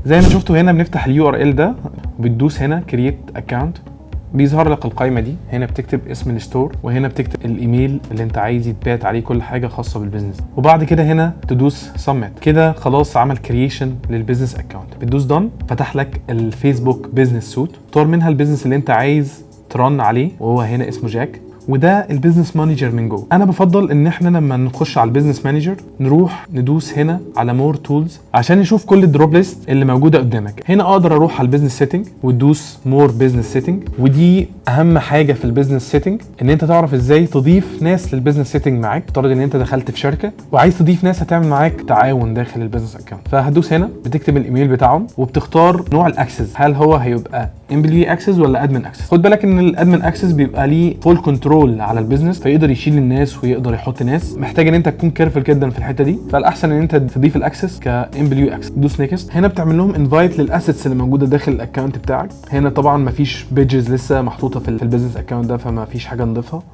زي ما شفتوا هنا بنفتح اليو ار ال ده وبتدوس هنا كرييت اكونت، بيظهر لك القائمه دي. هنا بتكتب اسم الستور، وهنا بتكتب الايميل اللي انت عايز يتبعت عليه كل حاجه خاصه بالبيزنس، وبعد كده هنا تدوس سبميت. كده خلاص عمل كرييشن للبيزنس اكونت. بتدوس دون، فتح لك الفيسبوك بيزنس سوت، اختار منها البيزنس اللي انت عايز ترن عليه، وهو هنا اسمه جاك، وده البيزنس مانجر من جوه. انا بفضل ان احنا لما نخش على البيزنس مانجر نروح ندوس هنا على مور تولز عشان نشوف كل الدروب ليست اللي موجوده قدامك. هنا اقدر اروح على البيزنس سيتنج وتدوس مور بيزنس سيتنج، ودي اهم حاجه في البيزنس سيتنج، ان انت تعرف ازاي تضيف ناس للبيزنس سيتنج معاك. افترض ان انت دخلت في شركه وعايز تضيف ناس هتعمل معاك تعاون داخل البيزنس اكونت، فهتدوس هنا بتكتب الايميل بتاعهم وبتختار نوع الاكسس، هل هو هيبقى امبلوي اكسس ولا ادمن اكسس. خد بالك ان الادمن اكسس بيبقى ليه فول كنترول على البيزنس، فيقدر يشيل الناس ويقدر يحط ناس. محتاج ان انت تكون كيرفل جدا في الحته دي، فالاحسن ان انت تضيف الاكسس كامبلوي اكسس. دوس نيكست. هنا بتعمل لهم انفايت للاسيتس اللي موجوده داخل الاكونت بتاعك. هنا طبعا مفيش بيجز لسه محطوطه في البيزنس اكونت ده، فما فيش حاجه نضيفها.